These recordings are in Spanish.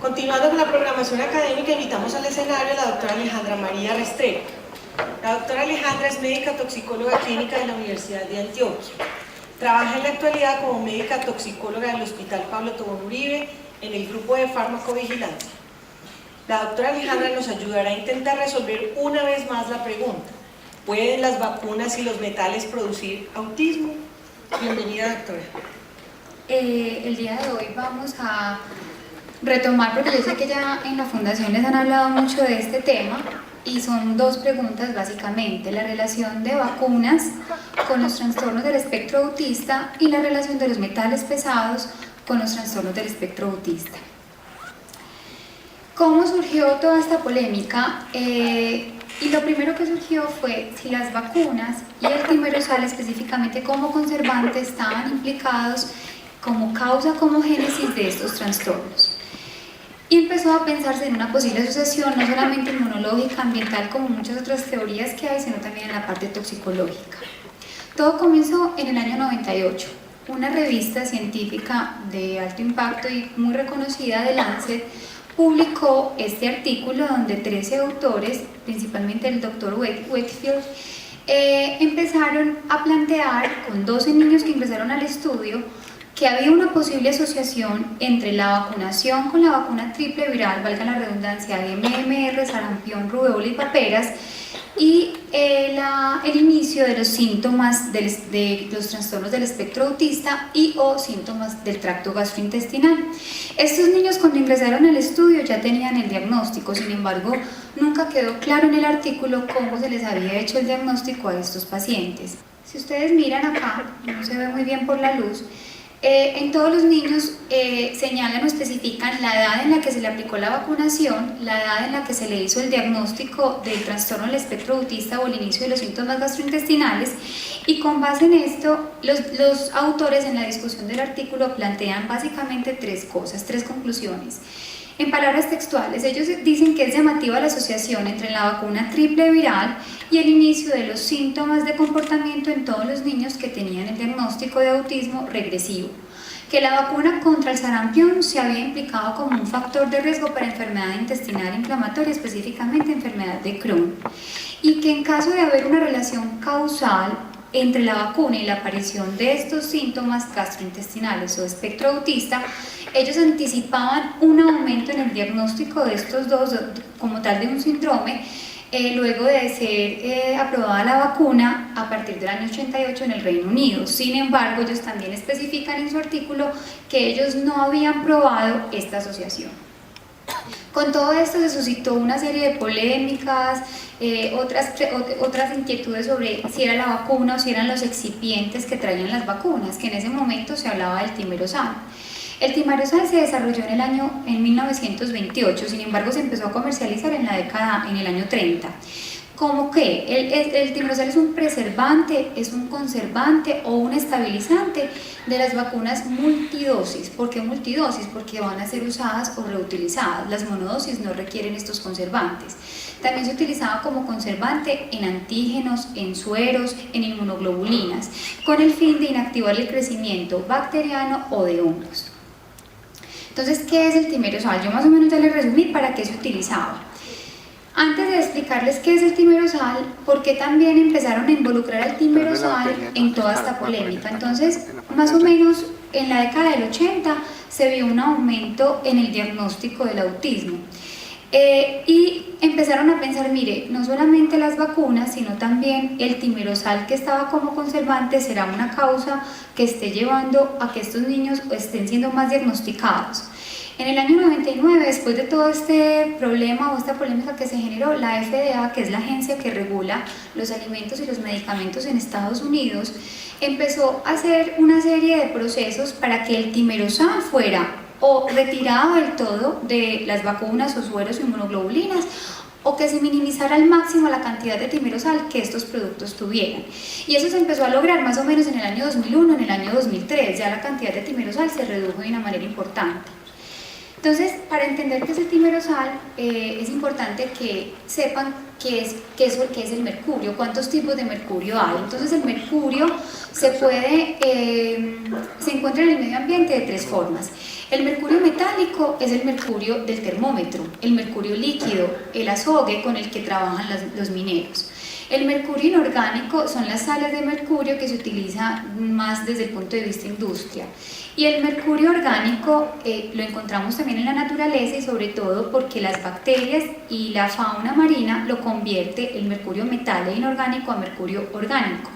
Continuando con la programación académica, invitamos al escenario a la doctora Alejandra María Restrepo. La doctora Alejandra es médica toxicóloga clínica de la Universidad de Antioquia. Trabaja en la actualidad como médica toxicóloga del Hospital Pablo Tobón Uribe en el grupo de farmacovigilancia. La doctora Alejandra nos ayudará a intentar resolver una vez más la pregunta: ¿pueden las vacunas y los metales producir autismo? Bienvenida, doctora. El día de hoy vamos a retomar, porque yo sé que ya en la fundación les han hablado mucho de este tema, y son dos preguntas básicamente: la relación de vacunas con los trastornos del espectro autista y la relación de los metales pesados con los trastornos del espectro autista. ¿Cómo surgió toda esta polémica? Y lo primero que surgió fue si las vacunas y el timerosal específicamente como conservante estaban implicados como causa, como génesis de estos trastornos. Y empezó a pensarse en una posible asociación no solamente inmunológica, ambiental, como muchas otras teorías que hay, sino también en la parte toxicológica. Todo comenzó en el año 98. Una revista científica de alto impacto y muy reconocida, de Lancet, publicó este artículo donde 13 autores, principalmente el doctor Wakefield, empezaron a plantear con 12 niños que ingresaron al estudio que había una posible asociación entre la vacunación con la vacuna triple viral, valga la redundancia, de MMR, sarampión, rubéola y paperas, y el inicio de los síntomas de los trastornos del espectro autista y o síntomas del tracto gastrointestinal. Estos niños, cuando ingresaron al estudio, ya tenían el diagnóstico. Sin embargo, nunca quedó claro en el artículo cómo se les había hecho el diagnóstico a estos pacientes. Si ustedes miran acá, no se ve muy bien por la luz, en todos los niños señalan o especifican la edad en la que se le aplicó la vacunación, la edad en la que se le hizo el diagnóstico del trastorno del espectro autista o el inicio de los síntomas gastrointestinales, y con base en esto los autores en la discusión del artículo plantean básicamente tres conclusiones. En palabras textuales, ellos dicen que es llamativa la asociación entre la vacuna triple viral y el inicio de los síntomas de comportamiento en todos los niños que tenían el diagnóstico de autismo regresivo, que la vacuna contra el sarampión se había implicado como un factor de riesgo para enfermedad intestinal inflamatoria, específicamente enfermedad de Crohn, y que en caso de haber una relación causal entre la vacuna y la aparición de estos síntomas gastrointestinales o espectro autista, ellos anticipaban un aumento en el diagnóstico de estos dos, como tal de un síndrome, luego de ser aprobada la vacuna a partir del año 88 en el Reino Unido. Sin embargo, ellos también especifican en su artículo que ellos no habían probado esta asociación. Con todo esto se suscitó una serie de polémicas, otras inquietudes sobre si era la vacuna o si eran los excipientes que traían las vacunas, que en ese momento se hablaba del timerosal. El timerosal se desarrolló en 1928, sin embargo se empezó a comercializar en el año 30. ¿Cómo qué? El timerosal es un preservante, es un conservante o un estabilizante de las vacunas multidosis. ¿Por qué multidosis? Porque van a ser usadas o reutilizadas. Las monodosis no requieren estos conservantes. También se utilizaba como conservante en antígenos, en sueros, en inmunoglobulinas, con el fin de inactivar el crecimiento bacteriano o de hongos. Entonces, ¿qué es el timerosal? Yo más o menos ya les resumí para qué se utilizaba. Antes de explicarles qué es el timerosal, ¿por qué también empezaron a involucrar al timerosal en toda esta polémica? Entonces, más o menos en la década del 80 se vio un aumento en el diagnóstico del autismo. Y empezaron a pensar, mire, no solamente las vacunas, sino también el timerosal que estaba como conservante será una causa que esté llevando a que estos niños estén siendo más diagnosticados. En el año 99, después de todo este problema o esta polémica que se generó, la FDA, que es la agencia que regula los alimentos y los medicamentos en Estados Unidos, empezó a hacer una serie de procesos para que el timerosal fuera o retirado del todo de las vacunas o sueros o inmunoglobulinas, o que se minimizara al máximo la cantidad de timerosal que estos productos tuvieran. Y eso se empezó a lograr más o menos en el año 2001, en el año 2003, ya la cantidad de timerosal se redujo de una manera importante. Entonces, para entender qué es el timerosal, es importante que sepan qué es el mercurio, cuántos tipos de mercurio hay. Entonces, el mercurio se encuentra en el medio ambiente de tres formas. El mercurio metálico es el mercurio del termómetro, el mercurio líquido, el azogue con el que trabajan los mineros. El mercurio inorgánico son las sales de mercurio que se utiliza más desde el punto de vista industria. Y el mercurio orgánico lo encontramos también en la naturaleza y sobre todo porque las bacterias y la fauna marina lo convierte el mercurio metal e inorgánico a mercurio orgánico.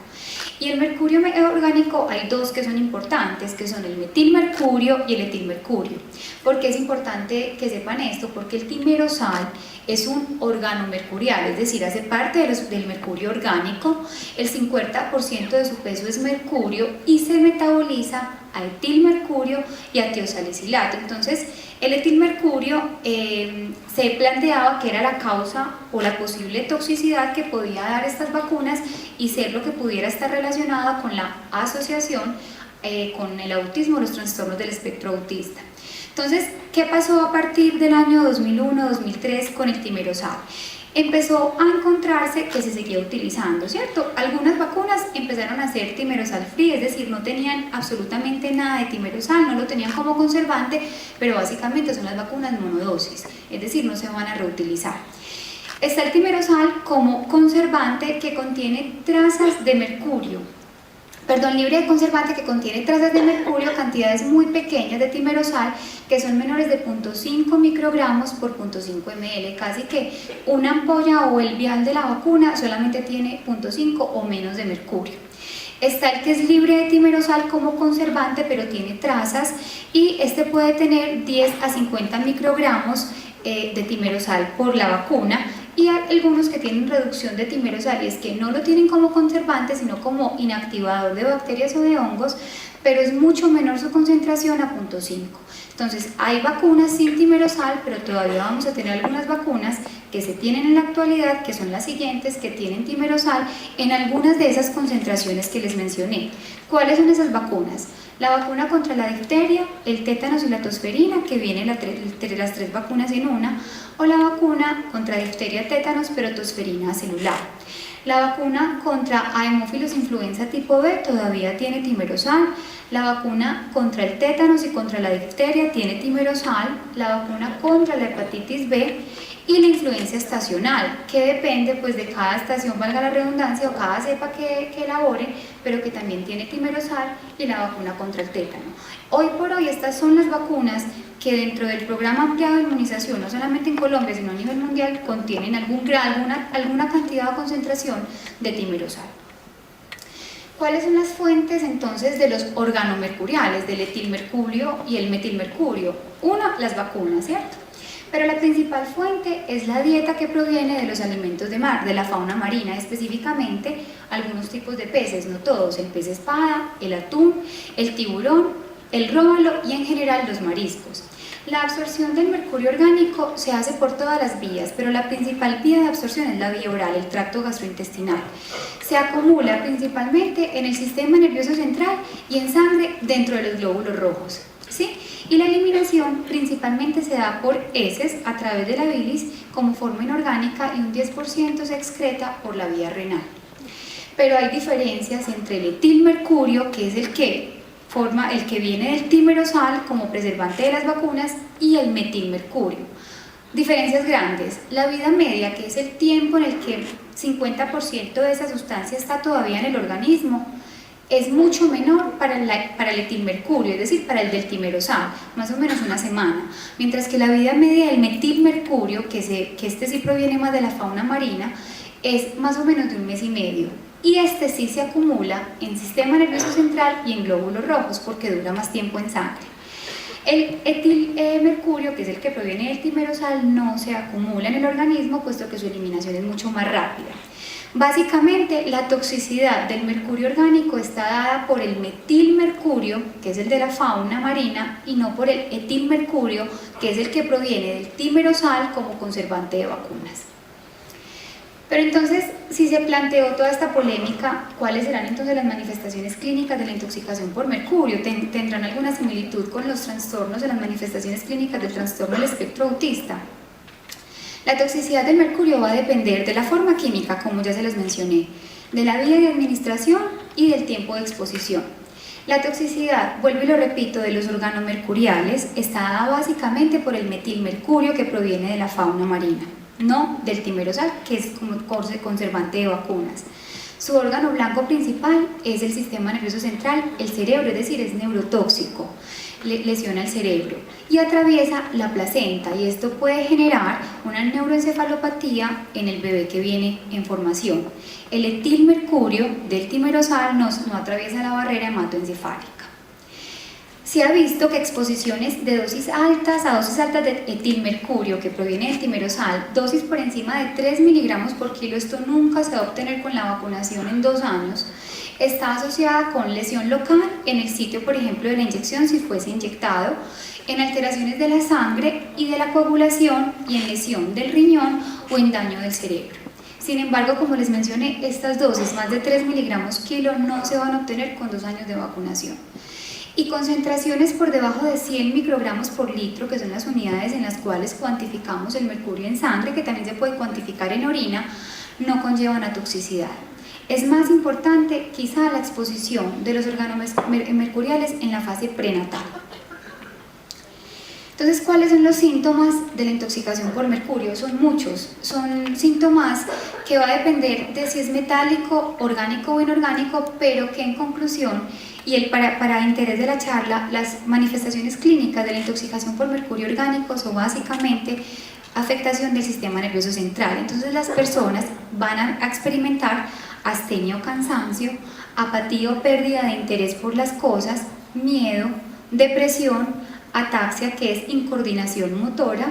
Y el mercurio orgánico hay dos que son importantes, que son el metilmercurio y el etilmercurio. ¿Por qué es importante que sepan esto? Porque el timerosal es un organomercurial, es decir, hace parte del mercurio orgánico, el 50% de su peso es mercurio y se metaboliza a etilmercurio y a tiosalicilato. Entonces, el etilmercurio se planteaba que era la causa o la posible toxicidad que podía dar estas vacunas y ser lo que pudiera estar relacionado con la asociación con el autismo o los trastornos del espectro autista. Entonces, ¿qué pasó a partir del año 2001-2003 con el timerosal? Empezó a encontrarse que se seguía utilizando, ¿cierto? Algunas vacunas empezaron a ser timerosal free, es decir, no tenían absolutamente nada de timerosal, no lo tenían como conservante, pero básicamente son las vacunas monodosis, es decir, no se van a reutilizar. Está el timerosal como conservante que contiene trazas de mercurio, libre de conservante que contiene trazas de mercurio, cantidades muy pequeñas de timerosal que son menores de 0.5 microgramos por 0.5 ml, casi que una ampolla o el vial de la vacuna solamente tiene 0.5 o menos de mercurio. Está el que es libre de timerosal como conservante pero tiene trazas y este puede tener 10 a 50 microgramos de timerosal por la vacuna. Y hay algunos que tienen reducción de timerosal y es que no lo tienen como conservante sino como inactivador de bacterias o de hongos, pero es mucho menor su concentración a 0.5. Entonces hay vacunas sin timerosal, pero todavía vamos a tener algunas vacunas que se tienen en la actualidad, que son las siguientes, que tienen timerosal en algunas de esas concentraciones que les mencioné. ¿Cuáles son esas vacunas? La vacuna contra la difteria, el tétanos y la tosferina, que vienen las tres vacunas en una, o la vacuna contra difteria, tétanos, pero tosferina celular. La vacuna contra Haemophilus influenza tipo B todavía tiene timerosal, la vacuna contra el tétanos y contra la difteria tiene timerosal, la vacuna contra la hepatitis B y la influencia estacional, que depende pues de cada estación, valga la redundancia, o cada cepa que elaboren, pero que también tiene timerosal, y la vacuna contra el tétano. Hoy por hoy estas son las vacunas que dentro del programa ampliado de inmunización, no solamente en Colombia, sino a nivel mundial, contienen alguna cantidad o concentración de timerosal. ¿Cuáles son las fuentes entonces de los organomercuriales, del etilmercurio y el metilmercurio? Una, las vacunas, ¿cierto? Pero la principal fuente es la dieta que proviene de los alimentos de mar, de la fauna marina, específicamente algunos tipos de peces, no todos, el pez espada, el atún, el tiburón, el róbalo y en general los mariscos. La absorción del mercurio orgánico se hace por todas las vías, pero la principal vía de absorción es la vía oral, el tracto gastrointestinal. Se acumula principalmente en el sistema nervioso central y en sangre dentro de los glóbulos rojos, ¿sí? Y la eliminación principalmente se da por heces a través de la bilis como forma inorgánica y un 10% se excreta por la vía renal. Pero hay diferencias entre el etilmercurio, que es el que viene del timerosal como preservante de las vacunas, y el metilmercurio. Diferencias grandes. La vida media, que es el tiempo en el que 50% de esa sustancia está todavía en el organismo, es mucho menor para el etilmercurio, es decir, para el del timerosal, más o menos una semana, mientras que la vida media del metilmercurio, que este sí proviene más de la fauna marina, es más o menos de un mes y medio. Y este sí se acumula en sistema nervioso central y en glóbulos rojos porque dura más tiempo en sangre. El etilmercurio, que es el que proviene del timerosal, no se acumula en el organismo puesto que su eliminación es mucho más rápida. Básicamente, la toxicidad del mercurio orgánico está dada por el metilmercurio, que es el de la fauna marina, y no por el etilmercurio, que es el que proviene del timerosal como conservante de vacunas. Pero entonces, si se planteó toda esta polémica, ¿cuáles serán entonces las manifestaciones clínicas de la intoxicación por mercurio? ¿Tendrán alguna similitud con los trastornos de las manifestaciones clínicas del trastorno del espectro autista? La toxicidad del mercurio va a depender de la forma química, como ya se los mencioné, de la vía de administración y del tiempo de exposición. La toxicidad, vuelvo y lo repito, de los organomercuriales está dada básicamente por el metilmercurio que proviene de la fauna marina, no del timerosal, que es como conservante de vacunas. Su órgano blanco principal es el sistema nervioso central, el cerebro, es decir, es neurotóxico, lesiona el cerebro y atraviesa la placenta, y esto puede generar una neuroencefalopatía en el bebé que viene en formación. El etilmercurio del timerosal no atraviesa la barrera hematoencefálica. Se ha visto que exposiciones de dosis altas de etilmercurio que proviene del timerosal, dosis por encima de 3 miligramos por kilo, esto nunca se va a obtener con la vacunación en 2 años, está asociada con lesión local en el sitio, por ejemplo, de la inyección si fuese inyectado, en alteraciones de la sangre y de la coagulación y en lesión del riñón o en daño del cerebro. Sin embargo, como les mencioné, estas dosis, más de 3 miligramos kilo, no se van a obtener con 2 años de vacunación. Y concentraciones por debajo de 100 microgramos por litro, que son las unidades en las cuales cuantificamos el mercurio en sangre, que también se puede cuantificar en orina, no conllevan a toxicidad. Es más importante quizá la exposición de los organomercuriales en la fase prenatal. Entonces, ¿cuáles son los síntomas de la intoxicación por mercurio? Son muchos, son síntomas que va a depender de si es metálico, orgánico o inorgánico, pero que en conclusión, y para interés de la charla, las manifestaciones clínicas de la intoxicación por mercurio orgánico son básicamente afectación del sistema nervioso central. Entonces las personas van a experimentar astenia o cansancio, apatía o pérdida de interés por las cosas, miedo, depresión, ataxia, que es incoordinación motora,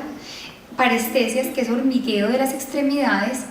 parestesias, que es hormigueo de las extremidades,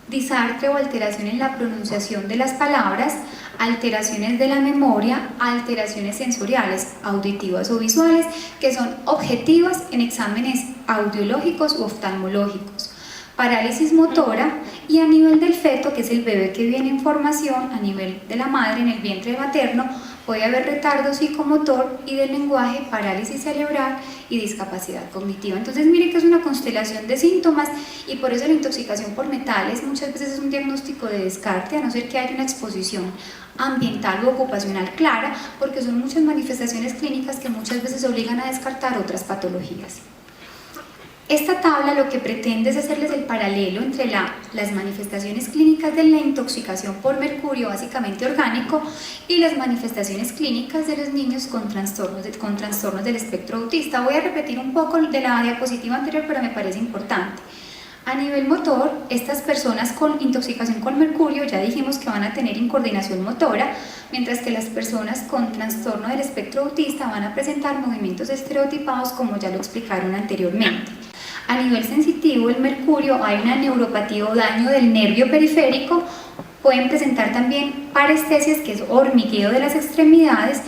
disartre o alteración en la pronunciación de las palabras, alteraciones de la memoria, alteraciones sensoriales, auditivas o visuales, que son objetivas en exámenes audiológicos u oftalmológicos, parálisis motora, y a nivel del feto, que es el bebé que viene en formación, a nivel de la madre en el vientre materno, puede haber retardo psicomotor y del lenguaje, parálisis cerebral y discapacidad cognitiva. Entonces mire que es una constelación de síntomas, y por eso la intoxicación por metales muchas veces es un diagnóstico de descarte, a no ser que haya una exposición ambiental o ocupacional clara, porque son muchas manifestaciones clínicas que muchas veces obligan a descartar otras patologías. Esta tabla lo que pretende es hacerles el paralelo entre las manifestaciones clínicas de la intoxicación por mercurio, básicamente orgánico, y las manifestaciones clínicas de los niños con trastornos del espectro autista. Voy a repetir un poco de la diapositiva anterior, pero me parece importante. A nivel motor, estas personas con intoxicación con mercurio ya dijimos que van a tener incoordinación motora, mientras que las personas con trastorno del espectro autista van a presentar movimientos estereotipados, como ya lo explicaron anteriormente. A nivel sensitivo, el mercurio, hay una neuropatía o daño del nervio periférico, pueden presentar también parestesias, que es hormigueo de las extremidades,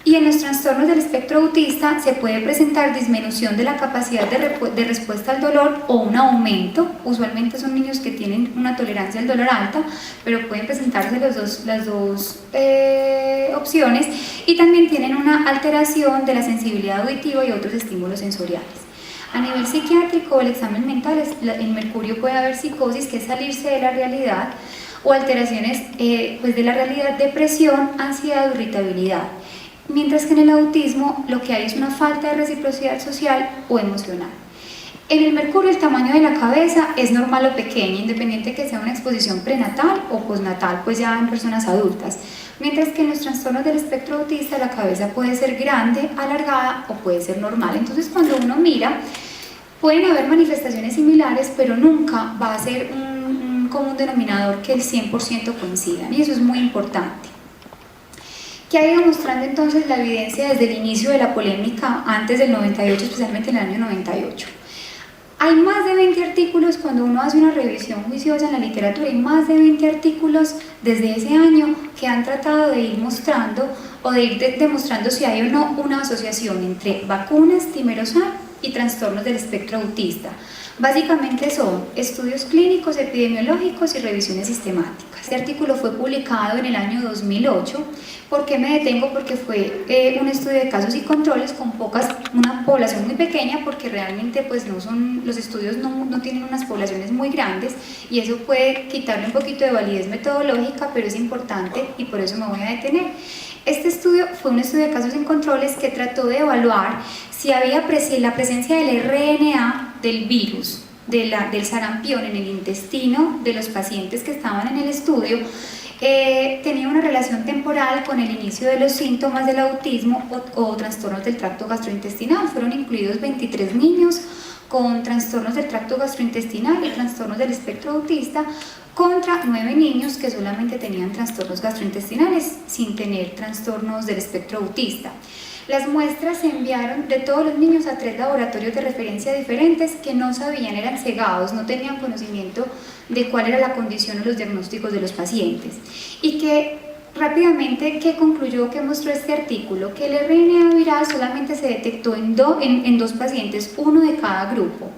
y en los trastornos del espectro autista se puede presentar disminución de la capacidad de respuesta al dolor o un aumento. Usualmente son niños que tienen una tolerancia al dolor alta, pero pueden presentarse las dos opciones, y también tienen una alteración de la sensibilidad auditiva y otros estímulos sensoriales. A nivel psiquiátrico, el examen mental, el mercurio puede haber psicosis, que es salirse de la realidad, o alteraciones de la realidad, depresión, ansiedad o irritabilidad. Mientras que en el autismo lo que hay es una falta de reciprocidad social o emocional. En el mercurio, el tamaño de la cabeza es normal o pequeña, independiente que sea una exposición prenatal o postnatal, pues ya en personas adultas. Mientras que en los trastornos del espectro autista la cabeza puede ser grande, alargada o puede ser normal. Entonces cuando uno mira, pueden haber manifestaciones similares, pero nunca va a ser un común denominador que el 100% coincidan, y eso es muy importante. ¿Qué ha ido mostrando entonces la evidencia desde el inicio de la polémica antes del 98, especialmente en el año 98? Hay más de 20 artículos, cuando uno hace una revisión juiciosa en la literatura, hay más de 20 artículos desde ese año que han tratado de ir mostrando o de ir demostrando si hay o no una asociación entre vacunas, timerosal y trastornos del espectro autista. Básicamente son estudios clínicos, epidemiológicos y revisiones sistemáticas. Este artículo fue publicado en el año 2008. ¿Por qué me detengo? Porque fue un estudio de casos y controles con una población muy pequeña, porque realmente pues los estudios no tienen unas poblaciones muy grandes, y eso puede quitarle un poquito de validez metodológica, pero es importante y por eso me voy a detener. Este estudio fue un estudio de casos en controles que trató de evaluar si había la presencia del RNA del virus, del sarampión en el intestino de los pacientes que estaban en el estudio, tenía una relación temporal con el inicio de los síntomas del autismo o trastornos del tracto gastrointestinal. Fueron incluidos 23 niños con trastornos del tracto gastrointestinal y trastornos del espectro autista, contra 9 niños que solamente tenían trastornos gastrointestinales sin tener trastornos del espectro autista. Las muestras se enviaron de todos los niños a 3 laboratorios de referencia diferentes que no sabían, eran cegados, no tenían conocimiento de cuál era la condición o los diagnósticos de los pacientes. Y que rápidamente, ¿qué concluyó, qué mostró este artículo? Que el RNA viral solamente se detectó en 2 pacientes, uno de cada grupo.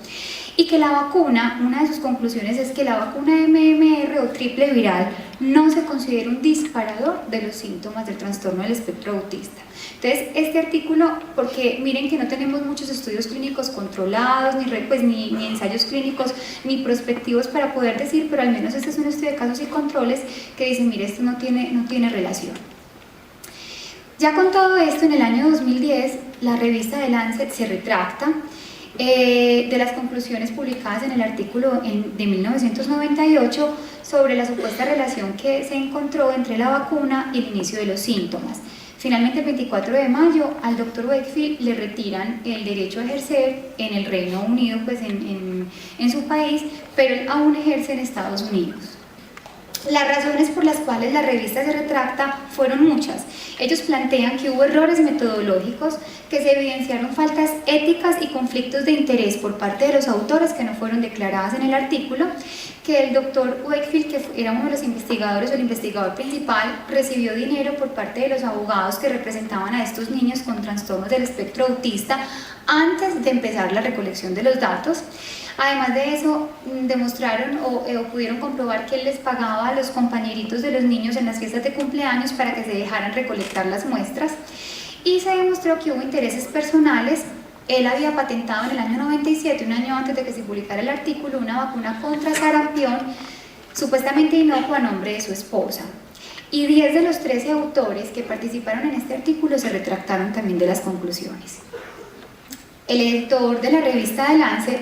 Y que la vacuna, una de sus conclusiones es que la vacuna MMR o triple viral no se considera un disparador de los síntomas del trastorno del espectro autista. Entonces, este artículo, porque miren que no tenemos muchos estudios clínicos controlados, ni ensayos clínicos, ni prospectivos para poder decir, pero al menos este es un estudio de casos y controles que dice, mire, esto no tiene relación. Ya con todo esto, en el año 2010, la revista The Lancet se retracta de las conclusiones publicadas en el artículo de 1998 sobre la supuesta relación que se encontró entre la vacuna y el inicio de los síntomas. Finalmente, el 24 de mayo, al Dr. Wakefield le retiran el derecho a ejercer en el Reino Unido, pues en su país, pero él aún ejerce en Estados Unidos. Las razones por las cuales la revista se retracta fueron muchas. Ellos plantean que hubo errores metodológicos, que se evidenciaron faltas éticas y conflictos de interés por parte de los autores que no fueron declaradas en el artículo, que el doctor Wakefield, que era uno de los investigadores o el investigador principal, recibió dinero por parte de los abogados que representaban a estos niños con trastornos del espectro autista antes de empezar la recolección de los datos. Además de eso, demostraron o pudieron comprobar que él les pagaba a los compañeritos de los niños en las fiestas de cumpleaños para que se dejaran recolectar las muestras, y se demostró que hubo intereses personales. Él había patentado en el año 97, un año antes de que se publicara el artículo, una vacuna contra sarampión supuestamente inocua a nombre de su esposa. Y 10 de los 13 autores que participaron en este artículo se retractaron también de las conclusiones. El editor de la revista The Lancet,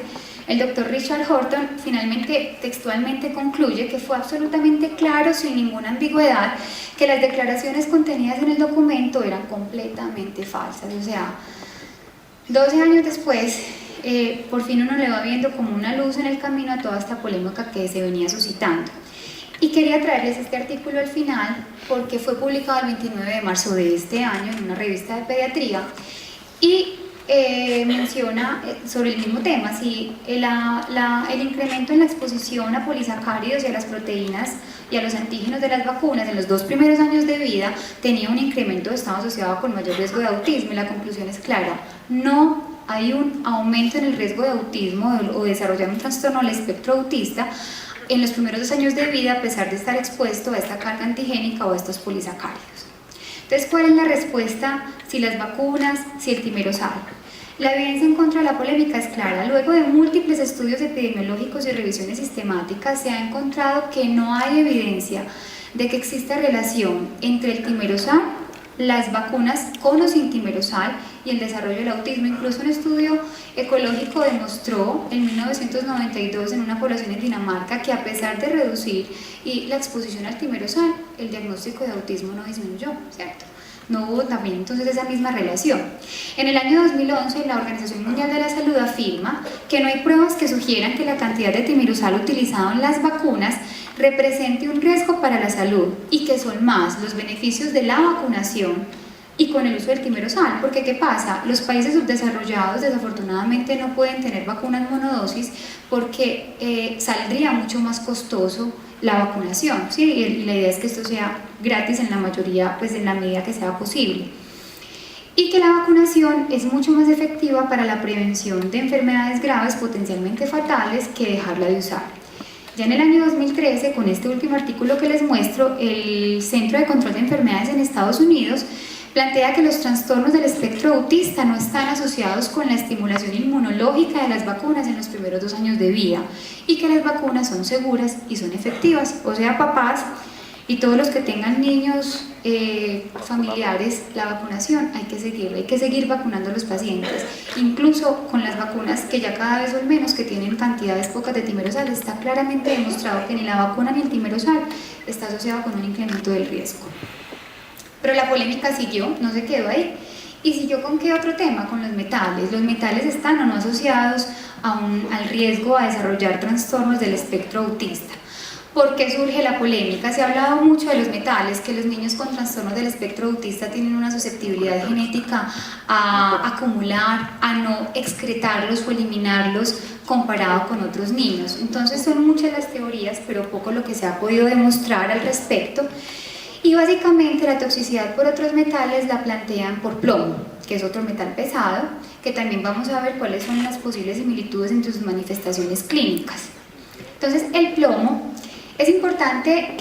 el doctor Richard Horton, finalmente textualmente concluye que fue absolutamente claro, sin ninguna ambigüedad, que las declaraciones contenidas en el documento eran completamente falsas. O sea, 12 años después, por fin uno le va viendo como una luz en el camino a toda esta polémica que se venía suscitando. Y quería traerles este artículo al final porque fue publicado el 29 de marzo de este año en una revista de pediatría y menciona sobre el mismo tema, si el incremento en la exposición a polisacáridos y a las proteínas y a los antígenos de las vacunas en los 2 primeros años de vida tenía un incremento, estaba asociado con mayor riesgo de autismo, y la conclusión es clara: no hay un aumento en el riesgo de autismo o desarrollar un trastorno del espectro autista en los primeros 2 años de vida, a pesar de estar expuesto a esta carga antigénica o a estos polisacáridos. Entonces, ¿cuál es la respuesta? Si las vacunas, si el timerosal. La evidencia en contra de la polémica es clara. Luego de múltiples estudios epidemiológicos y revisiones sistemáticas, se ha encontrado que no hay evidencia de que exista relación entre el timerosal, las vacunas con o sin timerosal y el desarrollo del autismo. Incluso un estudio ecológico demostró en 1992 en una población en Dinamarca que, a pesar de reducir la exposición al timerosal, el diagnóstico de autismo no disminuyó, ¿cierto? No hubo también entonces esa misma relación. En el año 2011, la Organización Mundial de la Salud afirma que no hay pruebas que sugieran que la cantidad de timerosal utilizado en las vacunas represente un riesgo para la salud, y que son más los beneficios de la vacunación y con el uso del timerosal. Porque ¿qué pasa? Los países subdesarrollados desafortunadamente no pueden tener vacunas monodosis porque saldría mucho más costoso la vacunación, ¿sí? Y la idea es que esto sea gratis en la mayoría, pues en la medida que sea posible. Y que la vacunación es mucho más efectiva para la prevención de enfermedades graves potencialmente fatales que dejarla de usar. Ya en el año 2013, con este último artículo que les muestro, el Centro de Control de Enfermedades en Estados Unidos plantea que los trastornos del espectro autista no están asociados con la estimulación inmunológica de las vacunas en los primeros 2 años de vida, y que las vacunas son seguras y son efectivas. O sea, papás, Y todos los que tengan niños familiares, la vacunación hay que seguir vacunando a los pacientes, incluso con las vacunas que ya cada vez son menos, que tienen cantidades pocas de timerosal. Está claramente demostrado que ni la vacuna ni el timerosal está asociado con un incremento del riesgo. Pero la polémica siguió, no se quedó ahí. ¿Y siguió con qué otro tema? Con los metales. ¿Los metales están o no asociados al riesgo a desarrollar trastornos del espectro autista? ¿Por qué surge la polémica? Se ha hablado mucho de los metales, que los niños con trastornos del espectro autista tienen una susceptibilidad genética a acumular, a no excretarlos o eliminarlos comparado con otros niños. Entonces son muchas las teorías, pero poco lo que se ha podido demostrar al respecto. Y básicamente la toxicidad por otros metales la plantean por plomo, que es otro metal pesado, que también vamos a ver cuáles son las posibles similitudes entre sus manifestaciones clínicas. Entonces el plomo, es importante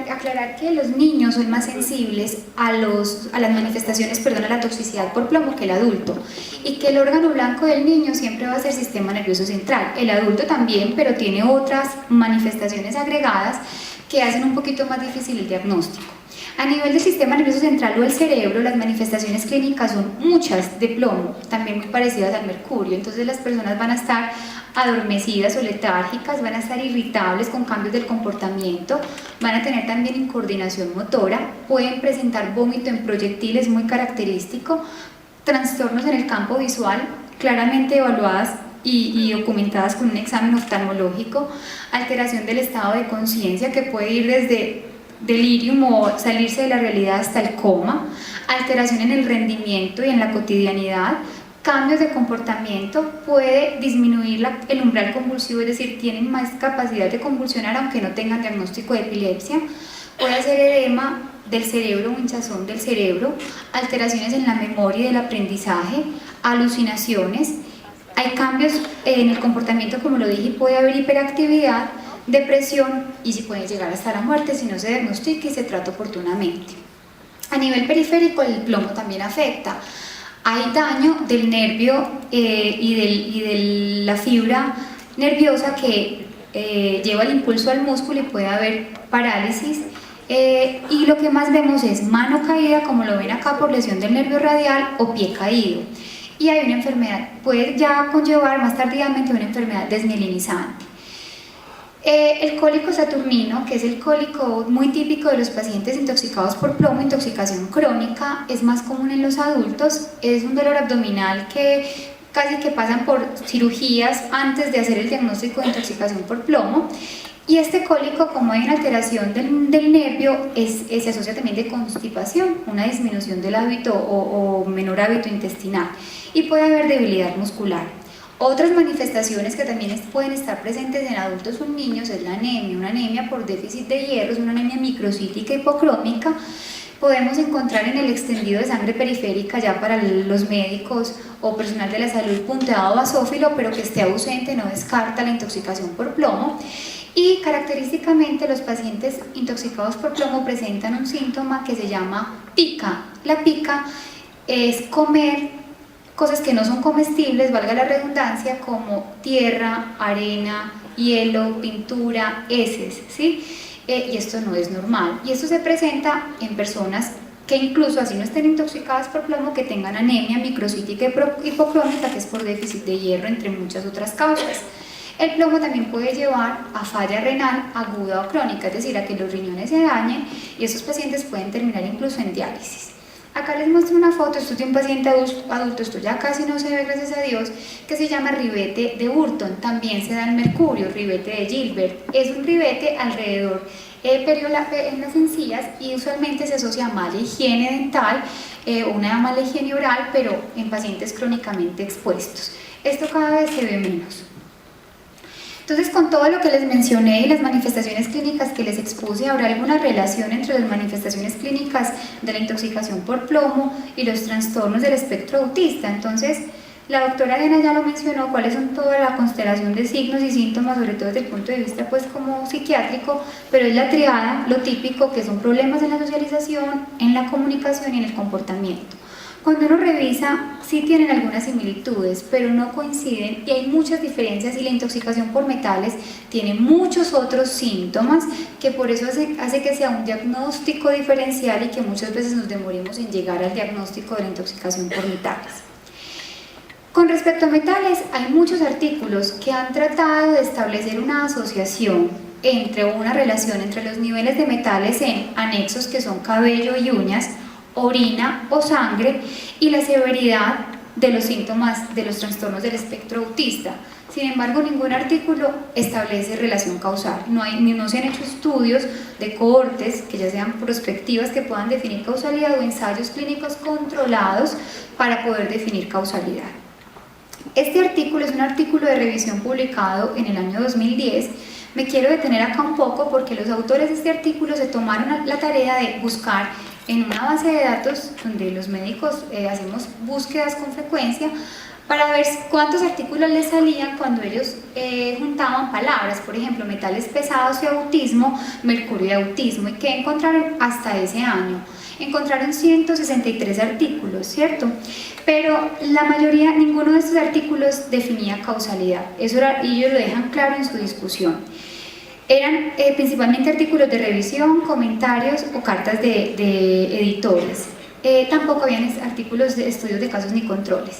aclarar que los niños son más sensibles a las manifestaciones, a la toxicidad por plomo que el adulto, y que el órgano blanco del niño siempre va a ser sistema nervioso central. El adulto también, pero tiene otras manifestaciones agregadas que hacen un poquito más difícil el diagnóstico. A nivel del sistema nervioso central o el cerebro, las manifestaciones clínicas son muchas de plomo, también muy parecidas al mercurio. Entonces las personas van a estar adormecidas o letárgicas, van a estar irritables con cambios del comportamiento, van a tener también incoordinación motora, pueden presentar vómito en proyectiles, muy característico, trastornos en el campo visual, claramente evaluadas y documentadas con un examen oftalmológico, alteración del estado de conciencia que puede ir desde delirium o salirse de la realidad hasta el coma, alteración en el rendimiento y en la cotidianidad, cambios de comportamiento, puede disminuir el umbral convulsivo, es decir, tienen más capacidad de convulsionar aunque no tengan diagnóstico de epilepsia, puede hacer edema del cerebro o hinchazón del cerebro, alteraciones en la memoria y del aprendizaje, alucinaciones, hay cambios en el comportamiento, como lo dije, puede haber hiperactividad, depresión y si puede llegar hasta la muerte si no se diagnostica y se trata oportunamente. A nivel periférico el plomo también afecta. Hay daño del nervio y de la fibra nerviosa que lleva el impulso al músculo y puede haber parálisis. Y lo que más vemos es mano caída, como lo ven acá, por lesión del nervio radial o pie caído. Y hay una enfermedad, puede ya conllevar más tardíamente una enfermedad desmielinizante. El cólico saturnino, que es el cólico muy típico de los pacientes intoxicados por plomo, intoxicación crónica, es más común en los adultos, es un dolor abdominal que casi que pasan por cirugías antes de hacer el diagnóstico de intoxicación por plomo. Y este cólico, como hay una alteración del nervio, se asocia también de constipación, una disminución del hábito o menor hábito intestinal, y puede haber debilidad muscular. Otras manifestaciones que también pueden estar presentes en adultos o niños es la anemia, una anemia por déficit de hierro, es una anemia microcítica hipocrómica. Podemos encontrar en el extendido de sangre periférica ya para los médicos o personal de la salud punteado basófilo, pero que esté ausente no descarta la intoxicación por plomo. Y característicamente los pacientes intoxicados por plomo presentan un síntoma que se llama pica. La pica es comer cosas que no son comestibles, valga la redundancia, como tierra, arena, hielo, pintura, heces, ¿sí? Y esto no es normal. Y esto se presenta en personas que incluso así no estén intoxicadas por plomo, que tengan anemia microcítica hipocrómica, que es por déficit de hierro, entre muchas otras causas. El plomo también puede llevar a falla renal aguda o crónica, es decir, a que los riñones se dañen y estos pacientes pueden terminar incluso en diálisis. Acá les muestro una foto, esto es de un paciente adulto, esto ya casi no se ve, gracias a Dios, que se llama ribete de Burton, también se da en mercurio, ribete de Gilbert, es un ribete alrededor en las encías y usualmente se asocia a mala higiene dental, una mala higiene oral, pero en pacientes crónicamente expuestos. Esto cada vez se ve menos. Entonces, con todo lo que les mencioné y las manifestaciones clínicas que les expuse, ¿habrá alguna relación entre las manifestaciones clínicas de la intoxicación por plomo y los trastornos del espectro autista? Entonces, la doctora Elena ya lo mencionó, cuáles son toda la constelación de signos y síntomas, sobre todo desde el punto de vista pues como psiquiátrico, pero es la triada, lo típico, que son problemas en la socialización, en la comunicación y en el comportamiento. Cuando uno revisa, sí tienen algunas similitudes, pero no coinciden y hay muchas diferencias, y la intoxicación por metales tiene muchos otros síntomas que por eso hace que sea un diagnóstico diferencial y que muchas veces nos demoremos en llegar al diagnóstico de la intoxicación por metales. Con respecto a metales, hay muchos artículos que han tratado de establecer una asociación una relación entre los niveles de metales en anexos que son cabello y uñas, orina o sangre y la severidad de los síntomas de los trastornos del espectro autista. Sin embargo, ningún artículo establece relación causal. No se han hecho estudios de cohortes que ya sean prospectivas que puedan definir causalidad o ensayos clínicos controlados para poder definir causalidad. Este artículo es un artículo de revisión publicado en el año 2010. Me quiero detener acá un poco porque los autores de este artículo se tomaron la tarea de buscar en una base de datos donde los médicos hacemos búsquedas con frecuencia para ver cuántos artículos les salían cuando ellos juntaban palabras, por ejemplo, metales pesados y autismo, mercurio y autismo, y que encontraron hasta ese año. Encontraron 163 artículos, ¿cierto? Pero la mayoría, ninguno de estos artículos definía causalidad. Eso y ellos lo dejan claro en su discusión. Eran principalmente artículos de revisión, comentarios o cartas de editores. Tampoco habían artículos de estudios de casos ni controles.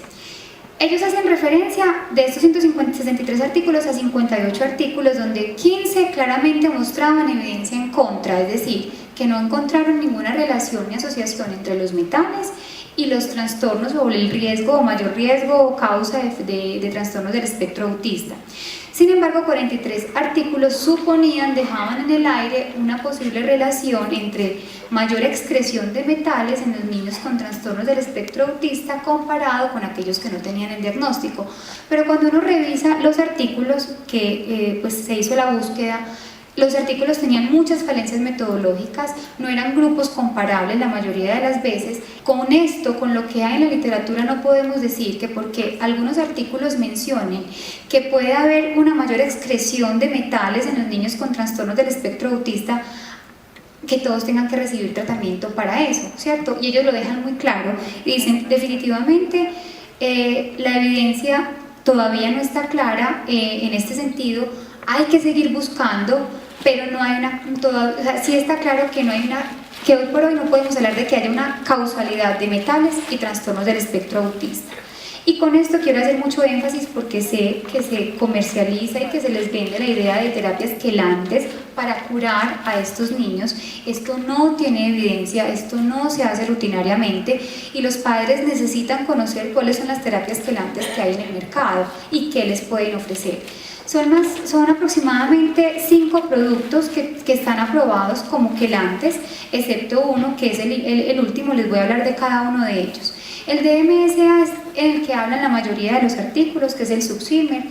Ellos hacen referencia de estos 163 artículos a 58 artículos donde 15 claramente mostraban evidencia en contra, es decir, que no encontraron ninguna relación ni asociación entre los metales y los trastornos o el riesgo o mayor riesgo o causa de trastornos del espectro autista. Sin embargo, 43 artículos dejaban en el aire una posible relación entre mayor excreción de metales en los niños con trastornos del espectro autista comparado con aquellos que no tenían el diagnóstico. Pero cuando uno revisa los artículos que pues se hizo la búsqueda, los artículos tenían muchas falencias metodológicas, no eran grupos comparables la mayoría de las veces. Con esto, con lo que hay en la literatura, no podemos decir que porque algunos artículos mencionen que puede haber una mayor excreción de metales en los niños con trastornos del espectro autista, que todos tengan que recibir tratamiento para eso, ¿cierto? Y ellos lo dejan muy claro y dicen, definitivamente la evidencia todavía no está clara en este sentido, hay que seguir buscando, pero no hay sí está claro que no hay que hoy por hoy no podemos hablar de que haya una causalidad de metales y trastornos del espectro autista. Y con esto quiero hacer mucho énfasis porque sé que se comercializa y que se les vende la idea de terapias quelantes para curar a estos niños. Esto no tiene evidencia, esto no se hace rutinariamente y los padres necesitan conocer cuáles son las terapias quelantes que hay en el mercado y qué les pueden ofrecer. Son aproximadamente 5 productos que están aprobados como quelantes, excepto uno que es el último, les voy a hablar de cada uno de ellos. El DMSA es el que hablan la mayoría de los artículos, que es el Succimer.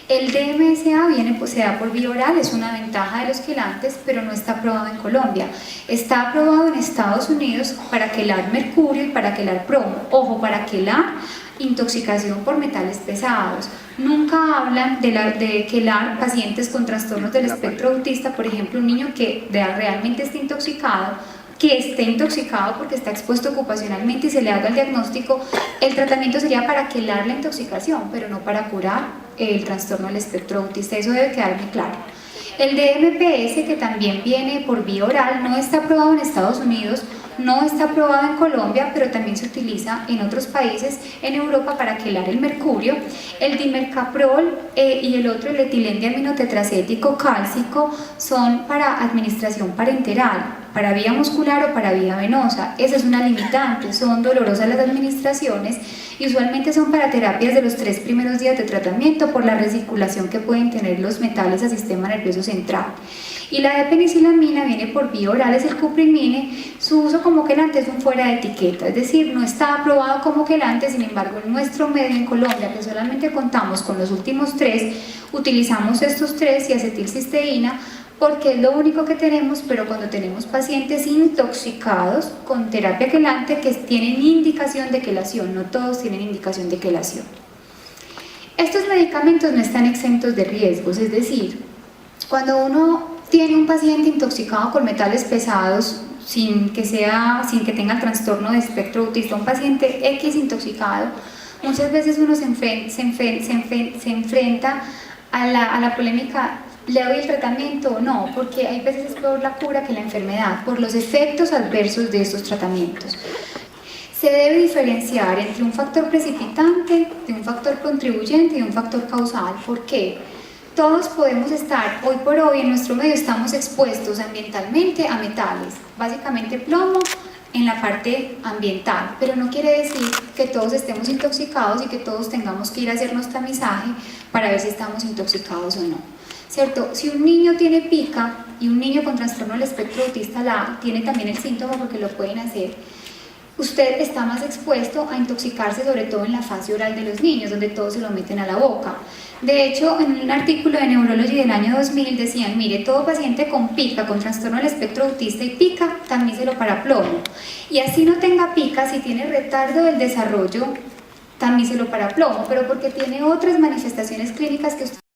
El DMSA se da por vía oral, es una ventaja de los quelantes, pero no está aprobado en Colombia. Está aprobado en Estados Unidos para quelar mercurio y para quelar plomo. Ojo, para quelar intoxicación por metales pesados. Nunca hablan de quelar pacientes con trastornos del espectro autista, por ejemplo, un niño que realmente esté intoxicado, porque está expuesto ocupacionalmente y se le haga el diagnóstico. El tratamiento sería para quelar la intoxicación, pero no para curar el trastorno del espectro autista. Eso debe quedar muy claro. El DMPS, que también viene por vía oral, no está aprobado en Estados Unidos, no está aprobado en Colombia, pero también se utiliza en otros países en Europa para quelar el mercurio. El dimercaprol y el otro, el etilendiaminotetracético cálcico, son para administración parenteral, para vía muscular o para vía venosa. Esa es una limitante, son dolorosas las administraciones y usualmente son para terapias de los 3 primeros días de tratamiento por la recirculación que pueden tener los metales al sistema nervioso central. Y la de penicilamina viene por vía oral, es el cuprimine. Su uso como quelante es un fuera de etiqueta, es decir, no está aprobado como quelante. Sin embargo, en nuestro medio en Colombia, que solamente contamos con los últimos 3, utilizamos estos 3 y acetilcisteína porque es lo único que tenemos, pero cuando tenemos pacientes intoxicados con terapia quelante que tienen indicación de quelación, no todos tienen indicación de quelación. Estos medicamentos no están exentos de riesgos, es decir, cuando uno tiene un paciente intoxicado con metales pesados, sin que tenga el trastorno de espectro autista, un paciente X intoxicado, muchas veces uno se enfrenta a la polémica: ¿le doy el tratamiento o no? Porque hay veces es peor la cura que la enfermedad, por los efectos adversos de estos tratamientos. Se debe diferenciar entre un factor precipitante, de un factor contribuyente y un factor causal. ¿Por qué? Todos podemos estar, hoy por hoy en nuestro medio estamos expuestos ambientalmente a metales, básicamente plomo en la parte ambiental, pero no quiere decir que todos estemos intoxicados y que todos tengamos que ir a hacernos tamizaje para ver si estamos intoxicados o no, ¿cierto? Si un niño tiene pica, y un niño con trastorno del espectro autista tiene también el síntoma, porque lo pueden hacer, usted está más expuesto a intoxicarse, sobre todo en la fase oral de los niños, donde todos se lo meten a la boca. De hecho, en un artículo de Neurology del año 2000 decían: mire, todo paciente con pica, con trastorno del espectro autista y pica, tamícelo para plomo. Y así no tenga pica, si tiene retardo del desarrollo, tamícelo para plomo, pero porque tiene otras manifestaciones clínicas que usted